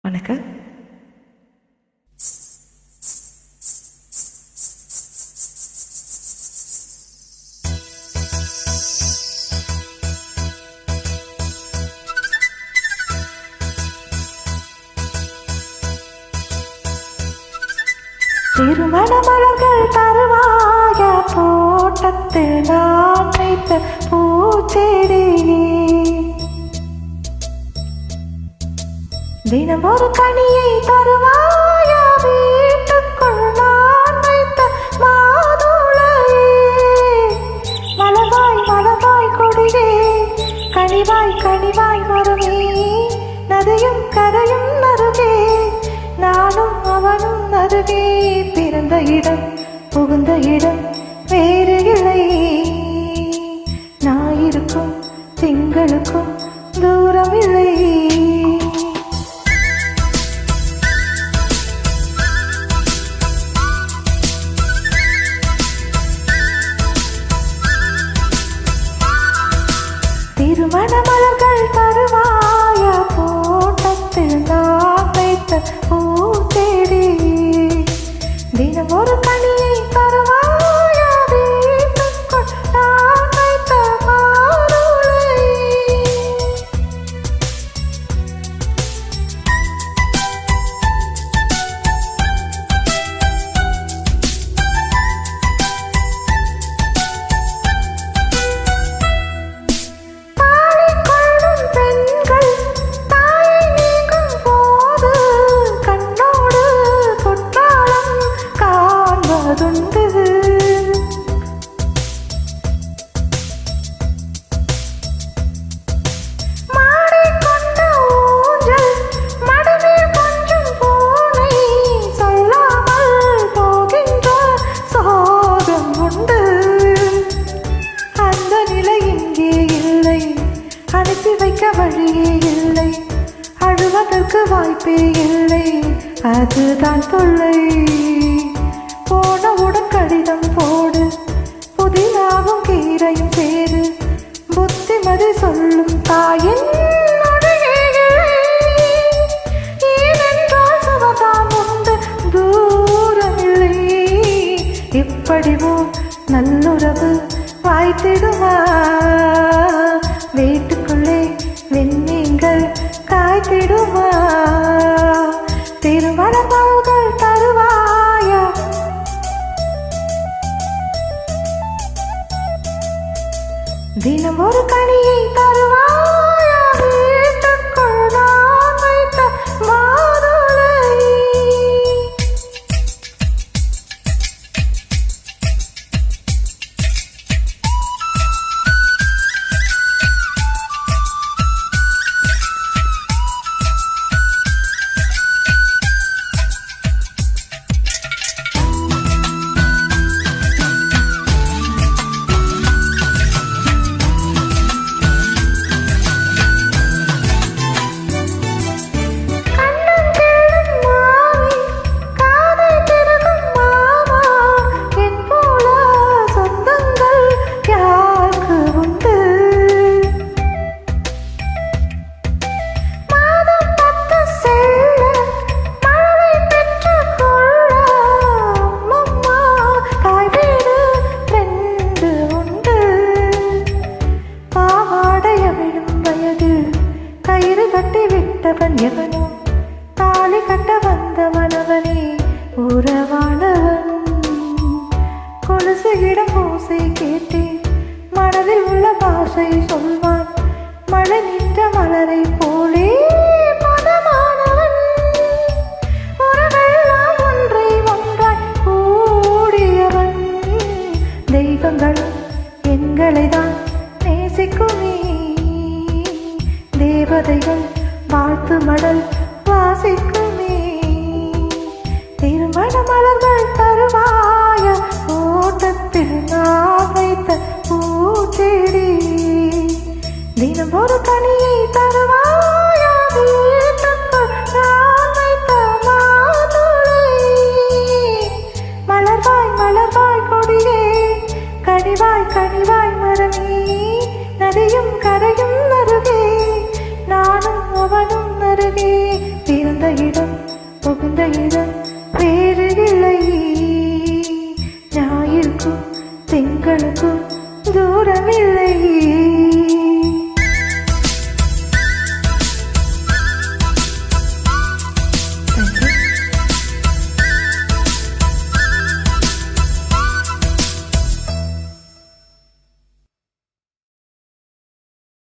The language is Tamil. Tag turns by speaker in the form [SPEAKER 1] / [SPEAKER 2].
[SPEAKER 1] வணக்கம். திருமண மலர்கள் தருவாய தோட்டத்தில் நான் வைத்த பூச்செடியே, தினம் ஒரு கனியை தருவாய வீட்டுக்குள் நான் வைத்த மாதுளையே. மலவாய் மலவாய் கொடியே, கனிவாய் கனிவாய் வருமே, நதியும் கரையும் அருகே, நானும் அவனும் அருகே. பிறந்த இடம் புகுந்த இடம் வேறு இல்லை, ஞாயிறுக்கும் திங்களுக்கும் தூரம் இல்லை. திருமண மலர்கள் தருவாய தோட்டத்தில் நான் வைத்த பூச்செடி, தினம் ஒரு கனியை தருவாய வீட்டுக்குள் நான் வைத்த மாதுளை. அனுப்பி வைக்க வழியே இல்லை, அழுவதற்கு வாய்ப்பே இல்லை, அதுதான் தொல்லை. போனவுடன் கடிதம் போடு, புதிதாகும் கீரையும் சேரு, புத்திமதி சொல்லும் தாயின் ஏனென்றால் சுகதாம் உண்டு தூரமில்லை. இப்படிவோ நல்லுறவு வாய்த்திடுமா, வீட்டுக்குள்ளே வெண்ணீங்கள் காய்த்திடுமா. திருமண மலர்கள் தருவாய, தினம் ஒரு கனியை தருவாய வீட்டுக்குள் நான் வைத்த மாதுளை. விட்டவன் எவனோ, தாலி கட்ட வந்தவன் அவனே உறவானவன். கொலுசுகிடம் ஓசை கேட்டேன், மனதில் உள்ள பாஷை சொல்வான், மழை நின்ற மலரை போலே மனமானவன். உறவெல்லாம் ஒன்றை ஒன்றாய் கூடியவன், தெய்வங்களும் எங்களை தான் நேசிக்குமே, தேவதைகள் வாழ்த்து மடல் வாசிக்குமே. திருமண மலர்கள் தருவாய தோட்டத்தில் நான் வைத்த பூச்செடி, தினம் ஒரு கனியை தருவாய வீட்டுக்குள் நான் வைத்த மாதுளை. மலர்வாய் மலர்வாய் கொடியே, கனிவாய் கனிவாய் மரமே, நதியும் கரையும் அருகே, நானும் அவனும் அருகே. பிறந்த பிறந்த இடம் புகுந்த இடம் வேறு இல்லை. ஞாயிற்கும் திங்களுக்கும் தூரமில்லை.